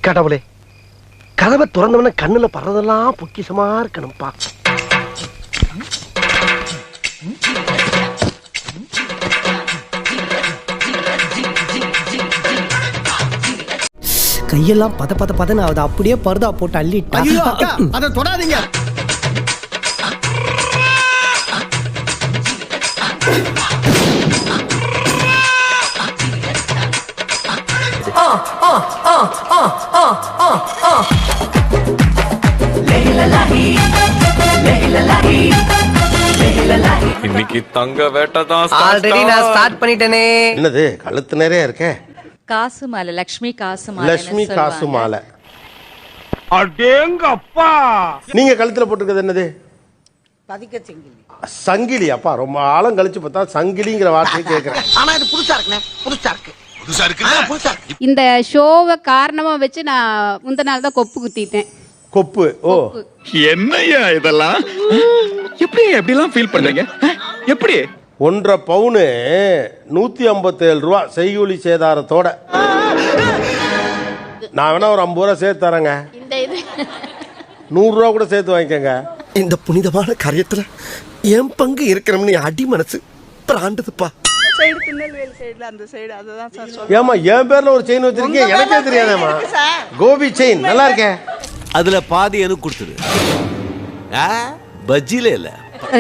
கடவுளே, கதவை திறந்தவன கண்ணுல பறதெல்லாம் பொக்கிஷமா இருக்கணும்பா. கையெல்லாம் பதன்னு ஆகுது. அப்படியே பருதா போட்டு அள்ளிட்டா. அதை தொடாதீங்க. இன்னைக்கு தங்க வேட்டை தான். ஆல்ரெடி நான் ஸ்டார்ட் பண்ணிட்டேனே. என்னது கழுத்து நிறைய இருக்கே? காசு மாலை, லட்சுமி காசு மாலை. லட்சுமி காசு மாலை. அடேங்கப்பா. நீங்க கழுத்துல போட்டுருக்கிறது என்னது? பதிக்க சங்கிலி. சங்கிலி. அப்பா ரொம்ப ஆழம் கழிச்சு பார்த்தா சங்கிலிங்கிற வார்த்தையை கேட்கிறேன். ஆனா இது புதுசா இருக்குண்ணே. புதுசா இருக்கு. இந்த ஷோவை காரணமா வச்சு நான் முந்த நாள் தான் கொப்பு குத்திட்டேன். கொப்பு. ஓ, என்னய்யா இதெல்லாம்? எப்படிலாம் ஃபீல் பண்றீங்க? எப்படி? 1.5 பவுனு 157 ரூபா செய்கூலி சேதாரத்தோட. நான் வேணா ஒரு 50 ரூபா சேர்த்து தரேங்க. 100 ரூபா கூட சேர்த்து வாங்கிக்கங்க. இந்த புனிதமான காரியத்துல என் பங்கு இருக்கிறோம்னு அடி மனசு பிராண்டதுப்பா. ஏமா என் பேர்ல ஒரு செயின் வச்சிருக்கீங்க? எனக்கே தெரியாதேமா. கோபி செயின் நல்லா இருக்கேன். அதுல பாதி எனக்கு கொடுத்துரு. பஜ்ஜில இல்ல.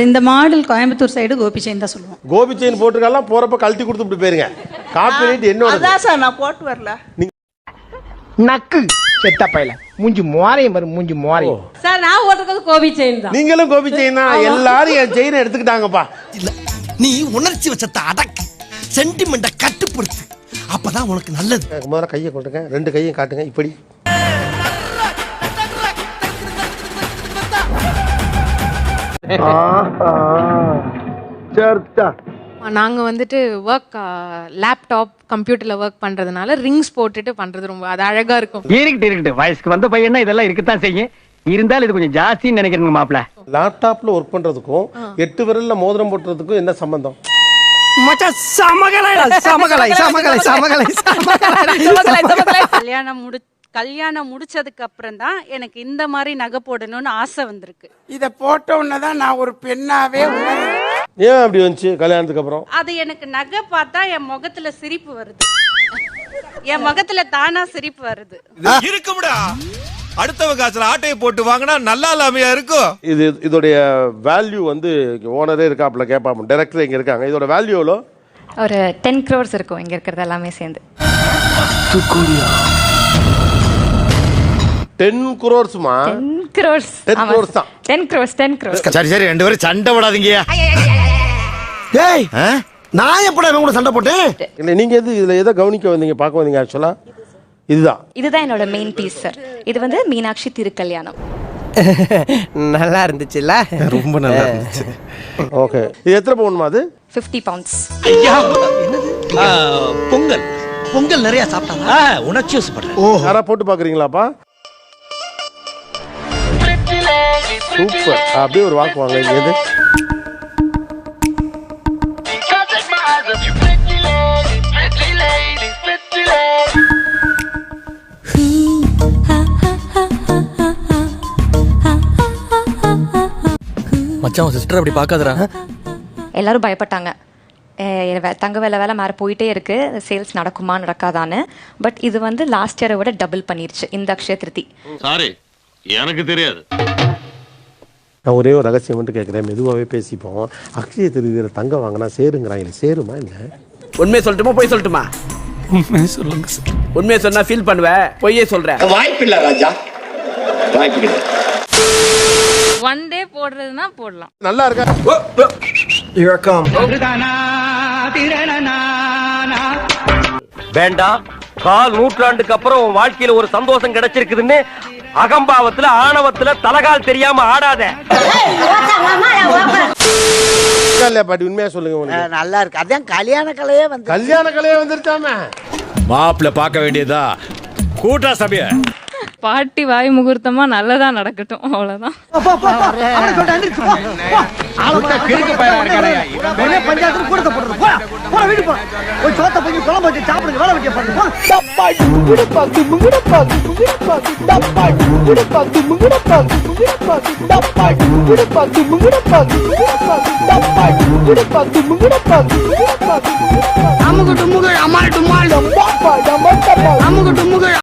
இந்த மாடல் கோயம்புத்தூர் சைடு கோபி செயின் தான் சொல்லுவோம். கோபி செயின் போட்டுருக்கலாம். போறப்ப கழட்டி கொடுத்துட்டு போயிருங்க. காப்பி என்னோட அதான் சார் நான் போட்டு வரல. நக்கு செட்ட பையல மூஞ்சி மோரையும் பாரு. மூஞ்சி மோரையும். சார் நான் ஓட்டுறது கோபி செயின் தான். நீங்களும் கோபி செயின் தான். எல்லாரும் என் செயினை எடுத்துக்கிட்டாங்கப்பா. இல்ல, நீ உணர்ச்சி வச்சத்தை அடக்கு, சென்டிமெண்ட கட்டுப்படுத்து. அப்பதான் உனக்கு நல்லது. முதல்ல கையை கொண்டுங்க. 2 கையும் காட்டுங்க. இப்படி நாங்க வந்துட்டு ஒர்க் லேப்டாப் கம்ப்யூட்டர்ல ஒர்க் பண்றதுனால ரிங்ஸ் போட்டுட்டு பண்றது ரொம்ப அது அழகா இருக்கும். இருக்கட்டு வயசுக்கு வந்த பையனா இதெல்லாம் இருக்கத்தான் செய்யும். இருந்தாலும் இது கொஞ்சம் ஜாஸ்தின்னு நினைக்கிறேங்க மாப்ள. லேப்டாப்ல ஒர்க் பண்றதுக்கும் 8 விரல்ல மோதிரம் போட்டுறதுக்கும் என்ன சம்பந்தம்? கல்யாணம் முடிச்சதுக்கு அப்புறம் தான் எனக்கு இந்த மாதிரி நகை போடணும்னு ஆசை வந்திருக்கு. இத போட்ட உடனேதான் நான் ஒரு பெண்ணாவே உணர்றேன். ஏன் அப்படி வந்துச்சு கல்யாணத்துக்கு அப்புறம்? அது எனக்கு நகை பார்த்தா என் முகத்துல சிரிப்பு வருது. என் முகத்துல தானா சிரிப்பு வருது. இருக்கும்டா. அடுத்தவங்க காசுல ஆட்டையை போட்டு வாங்கினா நல்லா இல்லாமையா இருக்கும். இதோடைய வேல்யூ வந்து ஓனரே இருக்காப்ல கேட்பாம. டைரக்டர் இங்க இருக்காங்க. இதோட வேல்யூ எவ்வளோ? ஒரு 10 crores இருக்கும் இங்க இருக்கிறது எல்லாமே சேர்ந்து. 10 crores-மா? 10 crores. 10 crores தான். 10 crores. சரி 2 பேரும் சண்டை போடாதீங்க. ஏய், நான் எப்படா இவங்க கூட சண்டை போட்டேன்? இல்ல நீங்க இதுல எதை கவனிக்க வந்தீங்க, பார்க்க வந்தீங்க? ஆக்சுவலா இதுதான் என்னோட மெயின் பீஸ் சார். இது வந்து மீனாட்சி திருக்கல்யாணம். நல்லா இருந்துச்சுல்ல? ரொம்ப நல்லா இருந்துச்சு. ஓகே. இது எத்தனை பவுன்மா? அது 50 pounds. பொங்கல் நிறைய சாப்பிட்டாங்க. உணர்ச்சி வசப்படுறேன். யாரா போட்டு பாக்குறீங்களாப்பா? சூப்பர். அப்படியே ஒரு வாக்கு வாங்க. எது மச்சான் சிஸ்டர் அப்படி பார்க்காதடா. எல்லாரும் பயப்பட்டாங்க. தங்க வேலை மாற போயிட்டே இருக்கு, சேல்ஸ் நடக்குமா நடக்காதான்னு. பட் இது வந்து லாஸ்ட் இயரை விட டபுள் பண்ணிருச்சு இந்த அக்ஷய திருதி. சாரி, எனக்கு தெரியாது. நான் ஒரே ஒரு ரகசியம் மட்டும் கேட்குறேன். மெதுவாகவே பேசிப்போம். அக்ஷய திருதியில் தங்கம் வாங்கினா சேருங்கிறாங்க. சேருமா இல்லை? உண்மையை சொல்லட்டுமா போய் சொல்லட்டுமா? உண்மையை சொல்லுங்க சார். உண்மையை சொன்னா ஃபீல் பண்ணுவேன். பொய்யே சொல்றேன். வாய்ப்பு இல்லை ராஜா, வாய்ப்பு இல்லை. ஒன் டே போடுறதுன்னா போடலாம். நல்லா இருக்கா? வேண்டாம். 4 நூற்றாண்டுக்கு அப்புறம் உன் வாழ்க்கையில ஒரு சந்தோஷம் கிடைச்சிருக்குதுன்னு அகம்பாவத்துல ஆணவத்துல தலகால் தெரியாம ஆடாத. பாட்டி உண்மையா சொல்லுங்க. நல்லா இருக்கு. அதான் கல்யாண கலையே வந்து. கல்யாண கலையே வந்துருச்சாம. மாப்பிள்ள பார்க்க வேண்டியதா கூட்டா சபைய. பாட்டி வாய் முகூர்த்தமா நல்லதா நடக்கட்டும் அவ்வளவுதான். பஞ்சாயத்து கூட வீடு போ சோத்த பஞ்சு குழம்பு வச்சு சாப்பிடுங்க வேலை வெட்டிய அமுகு டுமுகு அமால் டுமால் அமுகு டுமுகு